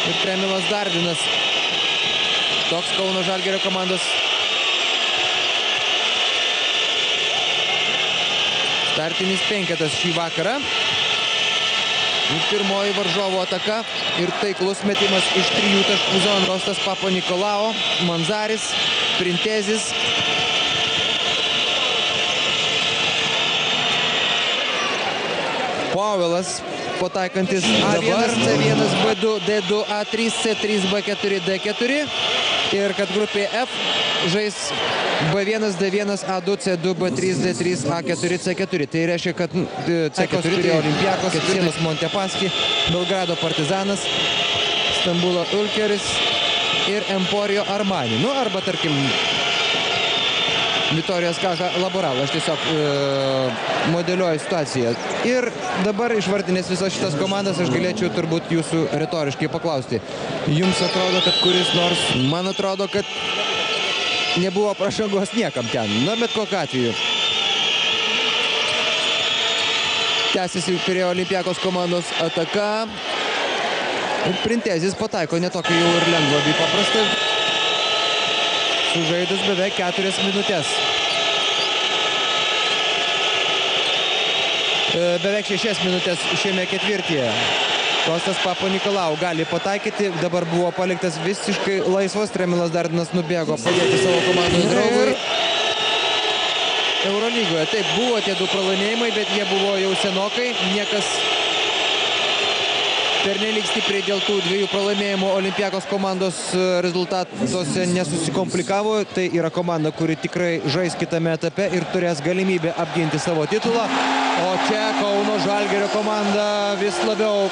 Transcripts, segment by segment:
ir Tremilas Dardinas. Toks Kauno Žalgirio komandos startinis penketas šį vakarą. Pirmoji varžovo ataka ir taiklus metimas iš 3 taškų zonos. Kostas Papanikolau, Manzaris, Printezis. Povilas pataikantis A1, C1, B2, D2, A3, C3, B4, D4. Ir kad grupė F žais B1, D1, A2, C2, B3, D3, A4, C4. Tai reiškia, kad C4 turėjo Olimpiakos, Sienos Montepaski, Belgrado Partizanas, Stambulo Ulkeris ir Emporio Armani. Nu, arba, tarkim, Vitorijos Kaha Laboral. Aš tiesiog modeliuoju situaciją. Ir dabar išvardinės visas šitas komandas aš galėčiau turbūt jūsų retoriškai paklausti. Jums atrodo, kad kuris nors... Man atrodo, kad nebuvo pražangos niekam ten. Na, bet kokiu atveju. Tęsiasi prie Olimpiakos komandos ataka. Ir Printezis pataiko netokį jau ir lengvą bei paprastą. Sužaidus beveik 4 minutės. Beveik 6 minutės šiame ketvirtyje. Kostas Papanikolau gali pataikyti. Dabar buvo paliktas visiškai laisvas. Tremilas Dardinas nubėgo padėti savo komandos draugui. Eurolygoje taip buvo tie 2 pralaimėjimai, bet jie buvo jau senokai. Niekas pernelyg stipriai dėl tų 2 pralaimėjimų Olimpiakos komandos rezultatuose nesusikomplikavo. Tai yra komanda, kuri tikrai žais kitame etape ir turės galimybę apginti savo titulą. O čia Kauno Žalgirio komanda vis labiau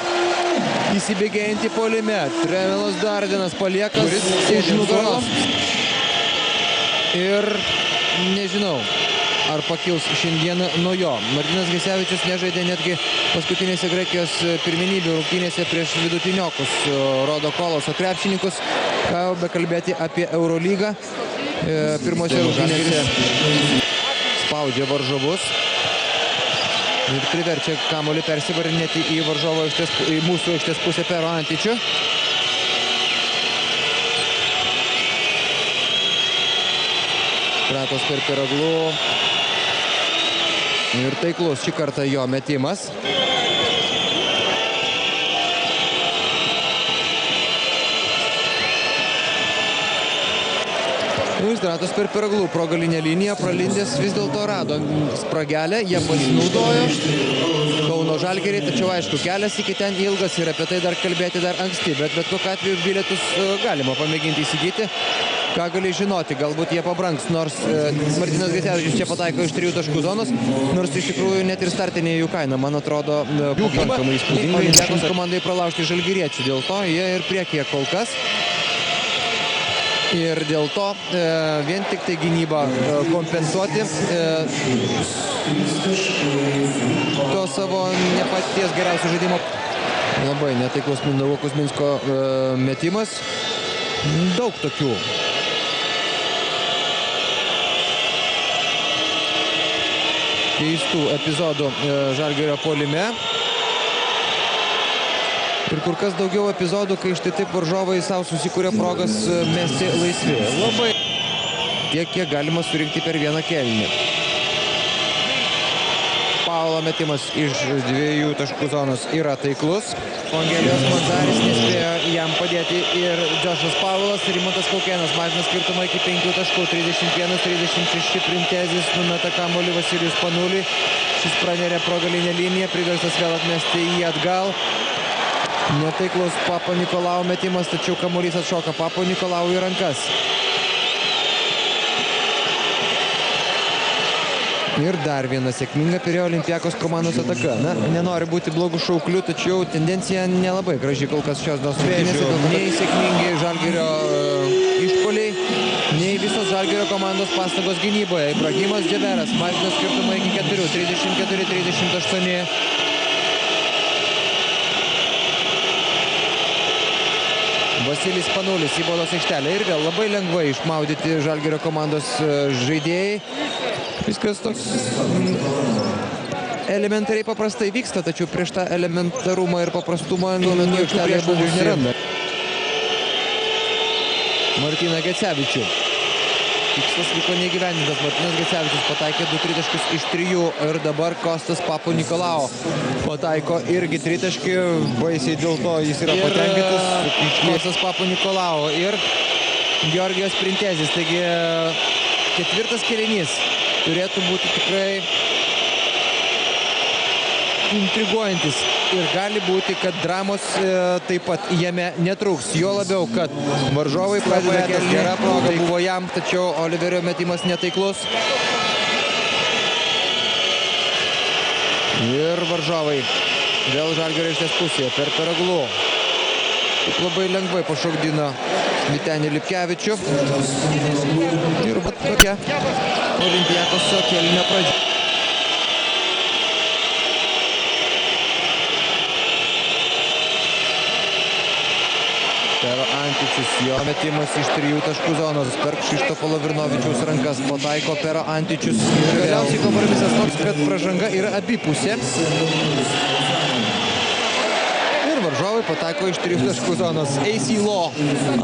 įsibėgėjanti puolime. Tremilas Dardinas palieka iš nugaros. Ir nežinau, ar pakils šiandieną nuo jo. Martynas Gecevičius nežaidė netgi paskutinėse Graikijos pirmenybių rungtynėse prieš vidutiniokus Rodo Koloso krepšininkus. Ką jau bekalbėti apie Eurolygą. Pirmose rungtynėse spaudžia varžovus ir priverčia kamuolį persivarinėti į varžovo aikštės, į mūsų aikštės pusę Pero Antičių. Kratos per Piraglų. Ir taiklus šį kartą jo metimas. Stratos per Piraglų pro galinę liniją pralindęs vis dėlto rado spragelę, jie pasinaudojo Kauno Žalgiriai, tačiau aišku, kelias iki ten ilgas ir apie tai dar kalbėti dar anksti, bet kokiu atveju bilietus galima pamėginti įsigyti. Ką gali žinoti, galbūt jie pabrangs, nors Martynas Gecevičius čia pataiko iš 3 taškų zonos, nors iš tikrųjų net ir startinė jų kaina, man atrodo, pakankamai įspūdinga. Olimpiakos komandai pralaužti žalgiriečių, dėl to jie ir priekyje kol kas. Ir dėl to vien tik tai gynybą kompensuoti to savo nepaties geriausio žaidimo. Labai netaiklus Mindaugo Kuzminsko metimas. Daug tokių. Keistų epizodų Žalgirio puolime. Ir kur kas daugiau epizodų, kai štai taip varžovai savo susikūrė progas mesti laisvi. Labai tiek, kiek galima surinkti per vieną kėlinį. Paulo metimas iš 2 taškų zonos yra taiklus. Angelijos Manzaris nespėjo jam padėti ir Džošas Paulas. Rimantas Kaukėnas mažina skirtumą iki 5 taškų. 31-36 Printezis numeta kamuolį Vasilijus Panulį. Šis praneria pro galinę liniją, priverstas vėl atmesti jį atgal. Netaiklus Papanikolau metimas, tačiau kamuolys atšoka Papanikolau į rankas. Ir dar viena sėkminga Pirėjo Olimpiakos komandos ataka. Na, nenori būti blogų šauklių, tačiau tendencija nelabai graži kol kas šios dienos rungtynėse. Nei sėkmingi Žalgirio išpuoliai, nei visos Žalgirio komandos pastangos gynyboje. Ibrahimas Džeberas mažina skirtumą iki 4, 34-38. Vasilijus Panulis į baudos aikštelę ir vėl labai lengvai išmaudyti Žalgirio komandos žaidėjai. Viskas toks elementariai paprastai vyksta, tačiau prieš tą elementarumą ir paprastumą aikštelėje žmogus neranda. Martyną Gecevičių. Tikslas liko neįgyvendintas. Martynas Gecevičius pataikė 2 tritaškius iš 3 ir dabar Kostas Papanikolaou pataiko irgi tritaškį. Baisiai dėl to jis yra patenkintas. Kostas Papanikolaou ir Georgijos Printezis. Taigi ketvirtas kėlinys turėtų būti tikrai intriguojantis. Ir gali būti, kad dramos taip pat jame netrūks. Jo labiau, kad varžovai pradeda kėlinį. Gera proga buvo jam, tačiau Oliverio metimas netaiklus. Ir varžovai vėl Žalgirio aikštės pusėje per Peraglu. Taip labai lengvai pašokdino Vytenį Lipkevičių. Ir tokia Olimpiakoso kėlinio pradžia. Pero Antičius, jo metimas iš 3 taškų zonos per Kšištofo Lavrinovičiaus rankas pataiko Pero Antičius. Ir galiausiai kompromisas toks, kad pražanga yra abipusė. Ir varžovai pataiko iš 3 taškų zonos. AC Law,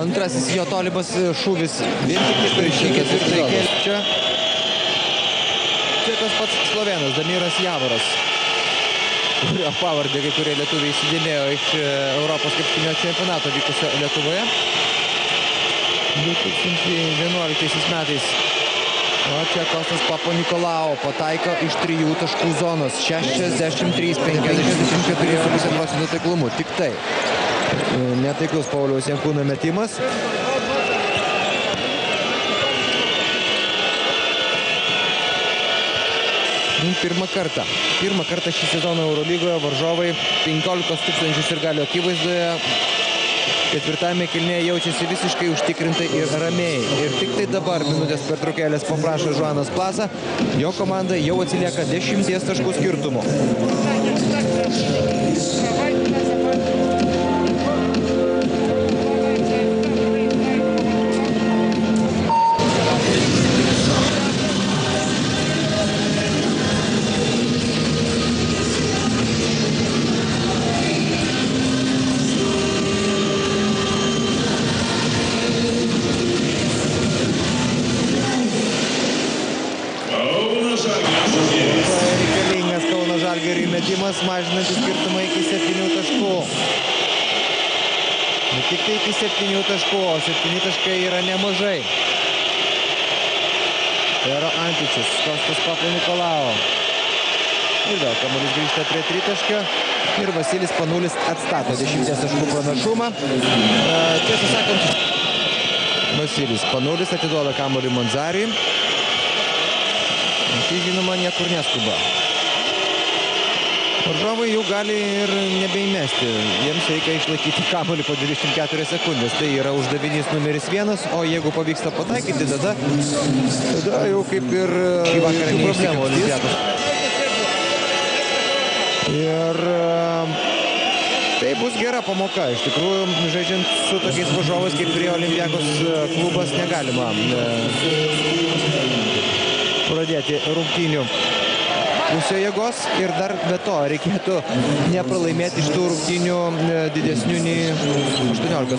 antrasis jo tolimas šūvis. Vien tik per šį ketvirtąjį kėlinį. Čia tas pats slovenas Damiras Javoras, kurio pavardė kai kurie lietuviai įsidėmėjo iš Europos krepšinio čempionato vykusio Lietuvoje 2011 metais. O čia Kostas Papanikolaou pataiko iš 3 taškų zonos. 63-54,5% taiklumu. Tik tai netaiklus Pauliaus Jankūno metimas. Pirmą kartą šį sezoną Eurolygoje varžovai 15 tūkstančių sirgalių akivaizdoje ketvirtame kėlinyje jaučiasi visiškai užtikrintai ir ramiai. Ir tik tai dabar minutės pertraukėlės paprašo Žuanas Plaza. Jo komanda jau atsilieka 10 taškų skirtumu. Metimas mažinantis skirtumą iki 7 taškų. Ne tik tai iki 7 taškų, o 7 taškai yra nemažai. Pero Antičius, Kostas Papanikolaou. Ir vėl kamuolys grįžta prie tritaškio. Ir Vasilis Panulis atstato 10 taškų pranašumą. Tiesą sakant, Vasilis Panulis atiduoda kamuolį Manzariui. Tai žinoma niekur neskuba. Varžovai jau gali ir nebeįmesti. Jiems reikia išlaikyti kamuolį po 24 sekundės. Tai yra uždavinys numeris 1, o jeigu pavyksta pataikyti, tada jau kaip ir šį vakarą problemų Olimpiakos. Ir tai bus gera pamoka. Iš tikrųjų, žaidžiant su tokiais varžovais kaip ir Olimpiakos klubas, negalima pradėti rungtynių pusė jėgos ir dar be to reikėtų nepralaimėti iš tų rungtynių didesnių nei 18